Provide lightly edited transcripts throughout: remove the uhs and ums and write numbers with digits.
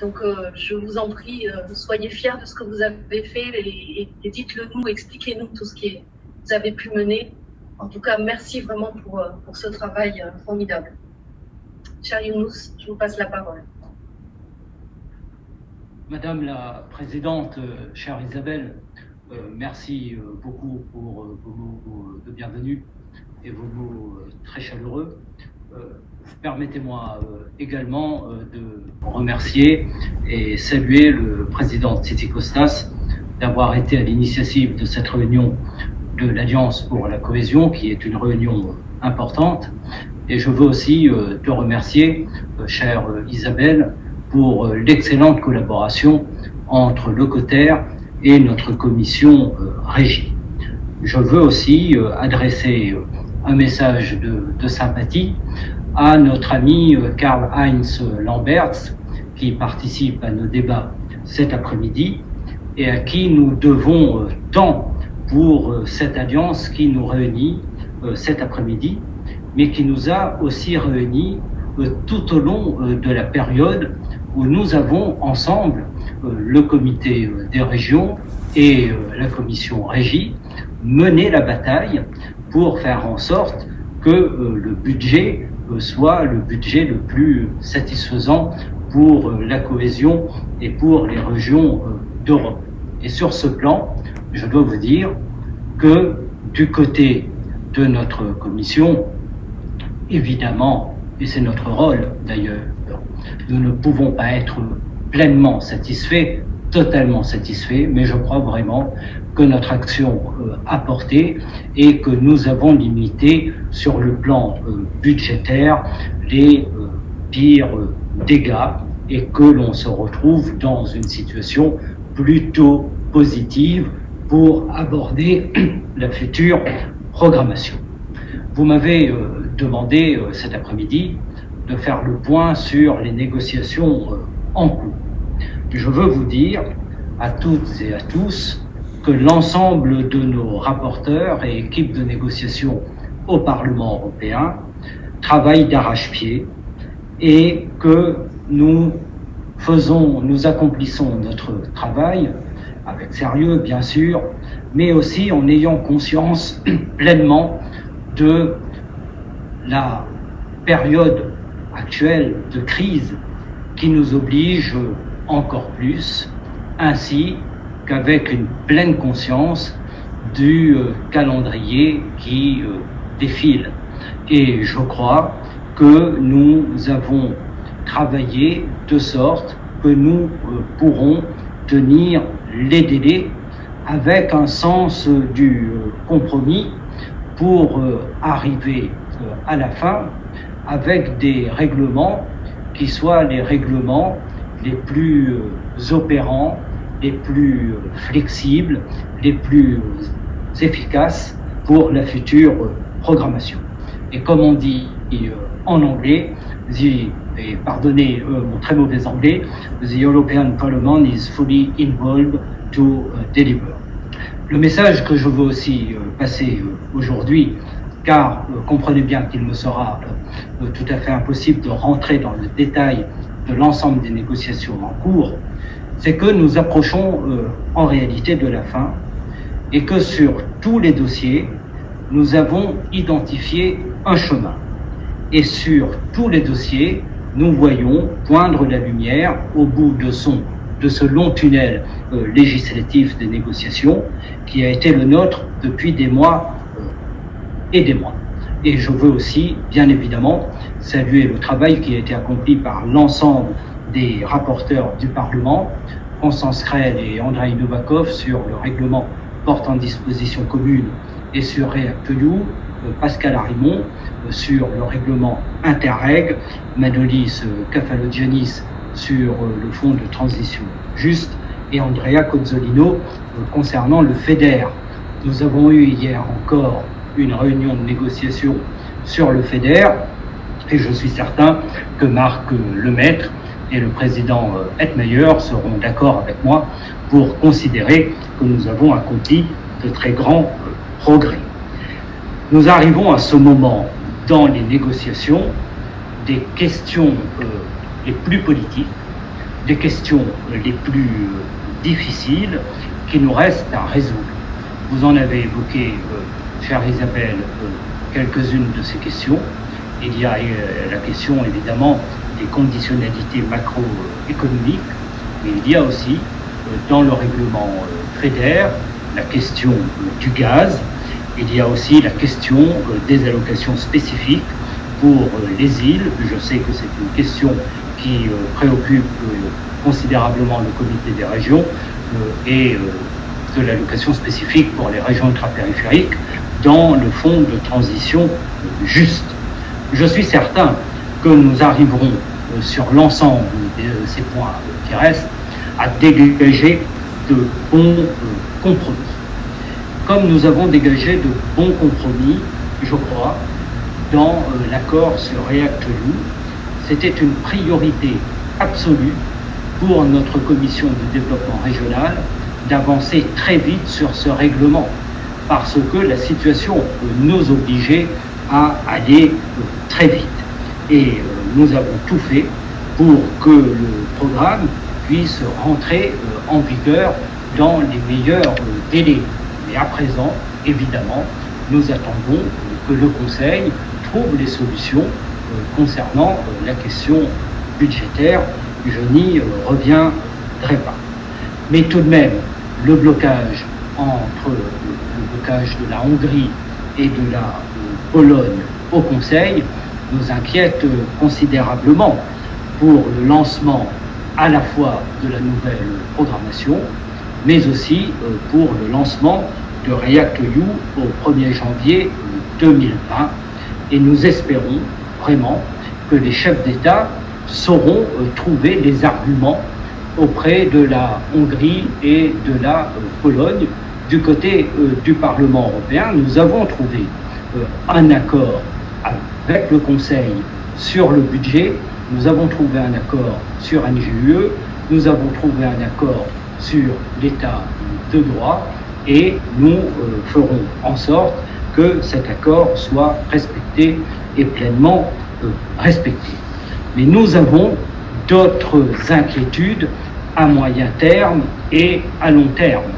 Donc, je vous en prie, soyez fiers de ce que vous avez fait et dites-le nous, expliquez-nous tout ce que vous avez pu mener. En tout cas, merci vraiment pour ce travail formidable. Cher Younous, je vous passe la parole. Madame la Présidente, chère Isabelle, merci beaucoup pour vos mots de bienvenue et vos mots très chaleureux. Permettez-moi également de remercier et saluer le président Tsitsi Kostas d'avoir été à l'initiative de cette réunion de l'Alliance pour la cohésion, qui est une réunion importante. Et je veux aussi te remercier, chère Isabelle, pour l'excellente collaboration entre Locataire et notre commission régie. Je veux aussi adresser un message de sympathie à notre ami Karl-Heinz Lamberts, qui participe à nos débats cet après-midi et à qui nous devons tant pour cette alliance qui nous réunit cet après-midi, mais qui nous a aussi réunis tout au long de la période où nous avons ensemble, le comité des régions et la commission régie, mené la bataille pour faire en sorte que le budget soit le budget le plus satisfaisant pour la cohésion et pour les régions d'Europe. Et sur ce plan, je dois vous dire que du côté de notre commission, évidemment, et c'est notre rôle d'ailleurs, nous ne pouvons pas être pleinement satisfaits, totalement satisfaits, mais je crois vraiment que notre action a porté et que nous avons limité sur le plan budgétaire les pires dégâts et que l'on se retrouve dans une situation plutôt positive pour aborder la future programmation. Vous m'avez demandé cet après-midi de faire le point sur les négociations en cours. Je veux vous dire à toutes et à tous que l'ensemble de nos rapporteurs et équipes de négociation au Parlement européen travaillent d'arrache-pied et que nous accomplissons notre travail avec sérieux, bien sûr, mais aussi en ayant conscience pleinement de la période actuelle de crise qui nous oblige encore plus, ainsi qu'avec une pleine conscience du calendrier qui défile. Et je crois que nous avons travaillé de sorte que nous pourrons tenir les délais avec un sens du compromis pour arriver à la fin avec des règlements qui soient les règlements les plus opérants, les plus flexibles, les plus efficaces pour la future programmation. Et comme on dit en anglais, et pardonnez mon très mauvais anglais, the European Parliament is fully involved to deliver. Le message que je veux aussi passer aujourd'hui, car comprenez bien qu'il me sera tout à fait impossible de rentrer dans le détail de l'ensemble des négociations en cours, c'est que nous approchons en réalité de la fin et que sur tous les dossiers, nous avons identifié un chemin. Et sur tous les dossiers, nous voyons poindre la lumière au bout de ce long tunnel législatif des négociations qui a été le nôtre depuis des mois et des mois. Et je veux aussi, bien évidemment, saluer le travail qui a été accompli par l'ensemble des rapporteurs du Parlement, Constance Creel et Andrei Novakov sur le règlement portant disposition commune et sur REACT-EU, Pascal Arimont sur le règlement Interreg, Manolis Kefalogiannis sur le fonds de transition juste et Andrea Cozzolino concernant le FEDER. Nous avons eu hier encore une réunion de négociation sur le FEDER et je suis certain que Marc Lemaître et le président Hetmeyer seront d'accord avec moi pour considérer que nous avons accompli de très grands progrès. Nous arrivons à ce moment dans les négociations des questions les plus politiques des questions les plus difficiles qui nous restent à résoudre. Vous en avez évoqué, chère Isabelle, quelques-unes de ces questions. Il y a la question évidemment des conditionnalités macroéconomiques, mais il y a aussi dans le règlement FEDER la question du gaz. Il y a aussi la question des allocations spécifiques pour les îles. Je sais que c'est une question qui préoccupe considérablement le comité des régions et de l'allocation spécifique pour les régions ultrapériphériques dans le fonds de transition juste. Je suis certain que nous arriverons sur l'ensemble de ces points qui restent à dégager de bons compromis. Comme nous avons dégagé de bons compromis, je crois, dans l'accord sur REACT-EU, c'était une priorité absolue pour notre commission de développement régional d'avancer très vite sur ce règlement, parce que la situation nous obligeait à aller très vite. Et nous avons tout fait pour que le programme puisse rentrer en vigueur dans les meilleurs délais. Mais à présent, évidemment, nous attendons que le Conseil trouve les solutions concernant la question budgétaire. Je n'y reviendrai pas. Mais tout de même, le blocage entre le blocage de la Hongrie et de la Pologne au Conseil nous inquiète considérablement pour le lancement à la fois de la nouvelle programmation, mais aussi pour le lancement de REACT-EU au 1er janvier 2020. Et nous espérons vraiment que les chefs d'État sauront trouver les arguments auprès de la Hongrie et de la Pologne. Du côté du Parlement européen, nous avons trouvé un accord avec le Conseil sur le budget, nous avons trouvé un accord sur NGUE, nous avons trouvé un accord sur l'état de droit et nous ferons en sorte que cet accord soit respecté et pleinement respecté. Mais nous avons d'autres inquiétudes à moyen terme et à long terme,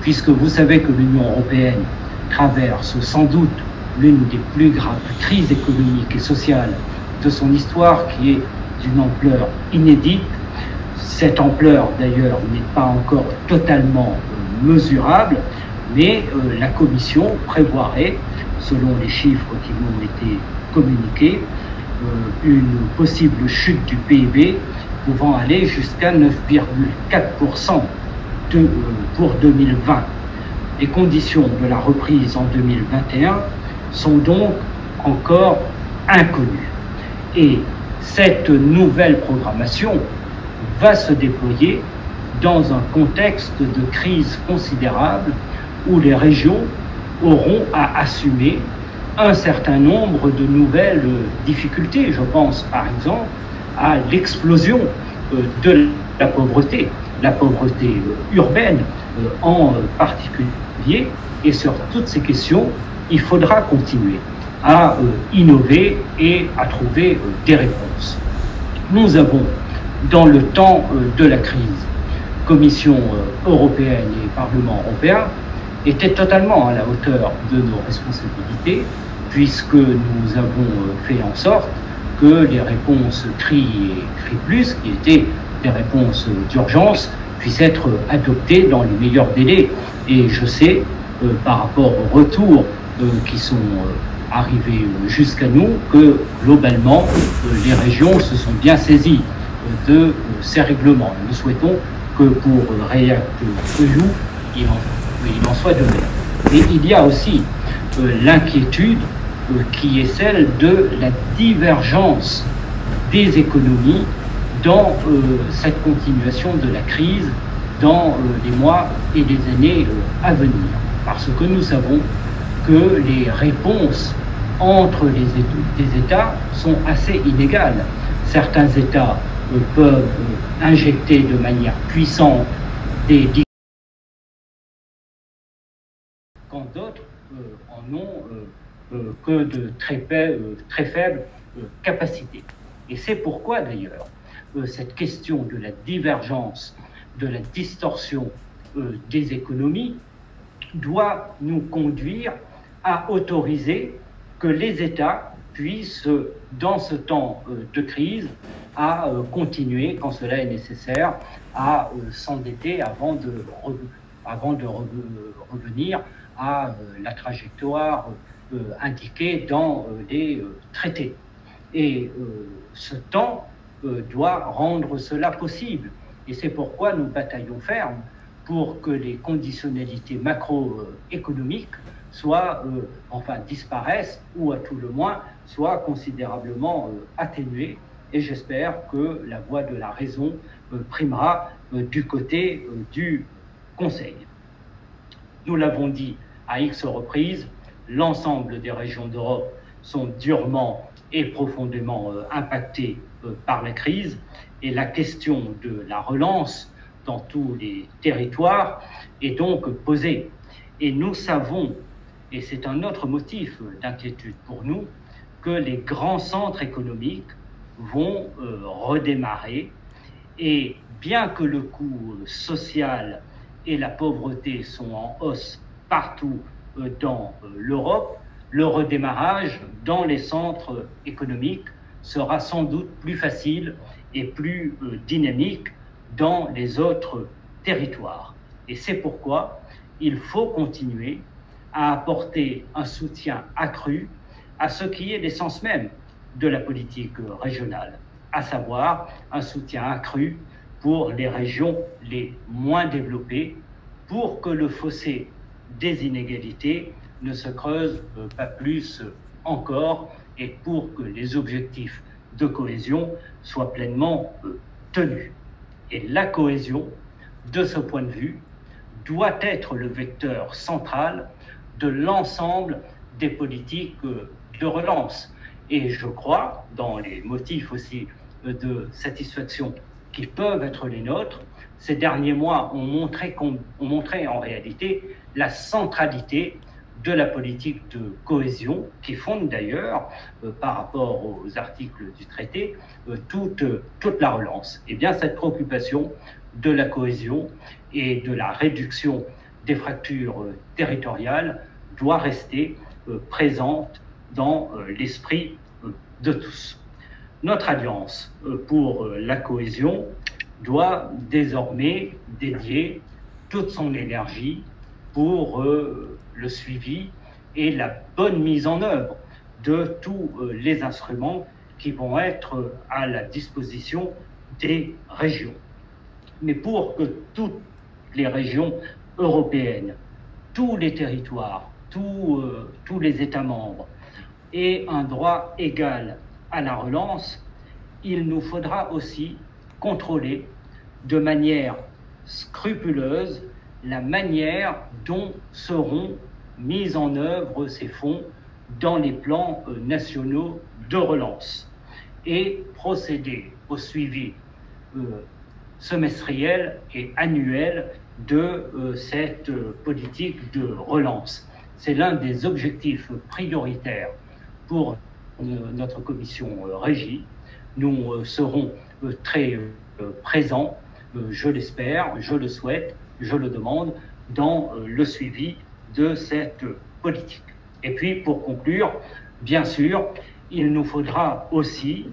puisque vous savez que l'Union européenne traverse sans doute l'une des plus graves crises économiques et sociales de son histoire, qui est d'une ampleur inédite. Cette ampleur, d'ailleurs, n'est pas encore totalement mesurable, mais la Commission prévoirait, selon les chiffres qui m'ont été communiqués, une possible chute du PIB pouvant aller jusqu'à 9,4% pour 2020. Les conditions de la reprise en 2021 sont donc encore inconnues. Et cette nouvelle programmation va se déployer dans un contexte de crise considérable où les régions auront à assumer un certain nombre de nouvelles difficultés. Je pense par exemple à l'explosion de la pauvreté urbaine en particulier. Et sur toutes ces questions, il faudra continuer à innover et à trouver des réponses. Nous avons, dans le temps de la crise, Commission européenne et Parlement européen étaient totalement à la hauteur de nos responsabilités, puisque nous avons fait en sorte que les réponses CRI et CRI+, qui étaient des réponses d'urgence, puissent être adoptées dans les meilleurs délais. Et je sais, par rapport aux retours qui sont arrivés jusqu'à nous, que globalement, les régions se sont bien saisies de ces règlements. Nous souhaitons que pour REACT-EU, il en soit de même. Et il y a aussi l'inquiétude qui est celle de la divergence des économies dans cette continuation de la crise dans les mois et les années à venir. Parce que nous savons que les réponses entre les États sont assez inégales. Certains États peuvent injecter de manière puissante des quand d'autres en ont que de très faibles capacités. Et c'est pourquoi d'ailleurs cette question de la divergence, de la distorsion des économies, doit nous conduire à autoriser que les États puissent, dans ce temps de crise, à continuer, quand cela est nécessaire, à s'endetter avant de revenir à la trajectoire indiquée dans les traités. Et ce temps doit rendre cela possible. Et c'est pourquoi nous bataillons ferme pour que les conditionnalités macroéconomiques disparaissent ou à tout le moins soient considérablement atténuées. Et j'espère que la voie de la raison primera du côté du Conseil. Nous l'avons dit à X reprises, l'ensemble des régions d'Europe sont durement et profondément impactées par la crise, et la question de la relance dans tous les territoires est donc posée. Et nous savons, et c'est un autre motif d'inquiétude pour nous, que les grands centres économiques vont redémarrer, et bien que le coût social et la pauvreté sont en hausse partout dans l'Europe, le redémarrage dans les centres économiques sera sans doute plus facile et plus dynamique dans les autres territoires. Et c'est pourquoi il faut continuer à apporter un soutien accru à ce qui est l'essence même de la politique régionale, à savoir un soutien accru pour les régions les moins développées, pour que le fossé des inégalités ne se creuse pas plus encore, et pour que les objectifs de cohésion soient pleinement tenus. Et la cohésion, de ce point de vue, doit être le vecteur central de l'ensemble des politiques de relance. Et je crois, dans les motifs aussi de satisfaction qui peuvent être les nôtres, ces derniers mois ont montré en réalité la centralité de la politique de cohésion, qui fonde d'ailleurs, par rapport aux articles du traité, toute la relance. Et bien cette préoccupation de la cohésion et de la réduction des fractures territoriales doit rester présente dans l'esprit de tous. Notre alliance pour la cohésion doit désormais dédier toute son énergie pour le suivi et la bonne mise en œuvre de tous les instruments qui vont être à la disposition des régions. Mais pour que toutes les régions européennes, tous les territoires, tous les États membres aient un droit égal à la relance, il nous faudra aussi contrôler de manière scrupuleuse la manière dont seront mis en œuvre ces fonds dans les plans nationaux de relance et procéder au suivi semestriel et annuel de cette politique de relance. C'est l'un des objectifs prioritaires pour notre commission régie. Nous serons très présents, je l'espère, je le souhaite, je le demande, dans le suivi de cette politique. Et puis, pour conclure, bien sûr, il nous faudra aussi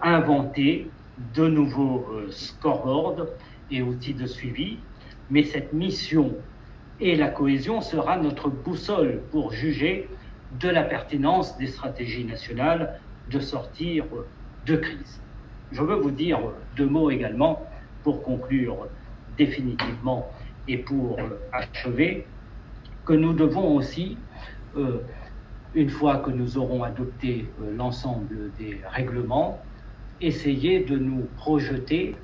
inventer de nouveaux scoreboards et outils de suivi, mais cette mission et la cohésion sera notre boussole pour juger de la pertinence des stratégies nationales de sortir de crise. Je veux vous dire deux mots également pour conclure définitivement et pour achever, que nous devons aussi, une fois que nous aurons adopté l'ensemble des règlements, essayer de nous projeter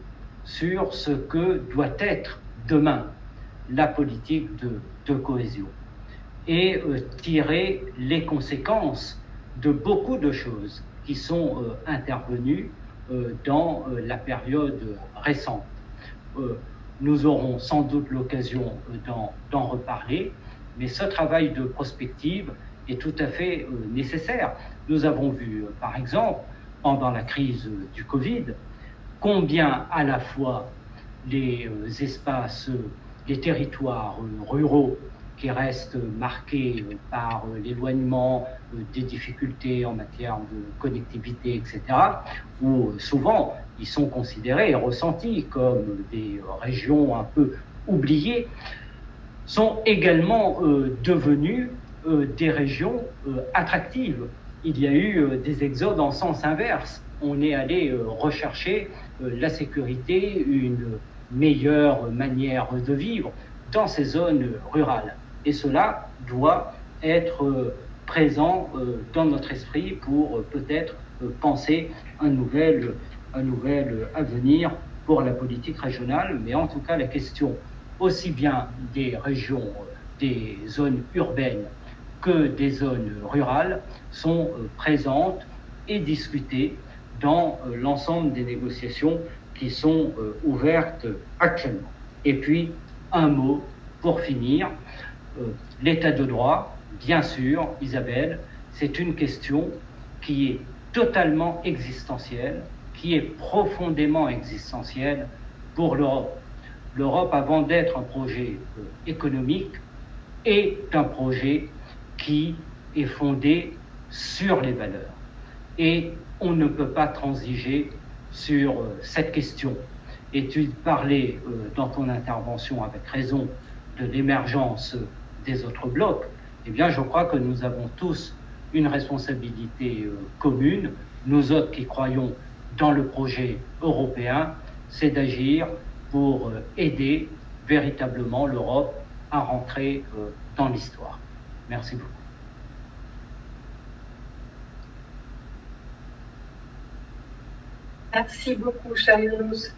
sur ce que doit être demain la politique de cohésion et tirer les conséquences de beaucoup de choses qui sont intervenues dans la période récente. Nous aurons sans doute l'occasion d'en reparler, mais ce travail de prospective est tout à fait nécessaire. Nous avons vu, par exemple, pendant la crise du Covid, combien à la fois les espaces, les territoires ruraux qui restent marqués par l'éloignement, des difficultés en matière de connectivité, etc., où souvent ils sont considérés et ressentis comme des régions un peu oubliées, sont également devenus des régions attractives. Il y a eu des exodes en sens inverse. On est allé rechercher la sécurité, une meilleure manière de vivre dans ces zones rurales. Et cela doit être présent dans notre esprit pour peut-être penser un nouvel avenir pour la politique régionale, mais en tout cas la question aussi bien des régions, des zones urbaines que des zones rurales sont présentes et discutées dans l'ensemble des négociations qui sont ouvertes actuellement. Et puis, un mot pour finir, l'état de droit, bien sûr, Isabelle, c'est une question qui est totalement existentielle, qui est profondément existentielle pour l'Europe. L'Europe, avant d'être un projet économique, est un projet qui est fondé sur les valeurs. Et on ne peut pas transiger sur cette question. Et tu parlais dans ton intervention avec raison de l'émergence des autres blocs. Eh bien, je crois que nous avons tous une responsabilité commune. Nous autres qui croyons dans le projet européen, c'est d'agir pour aider véritablement l'Europe à rentrer dans l'histoire. Merci beaucoup. Merci beaucoup, cher Younous.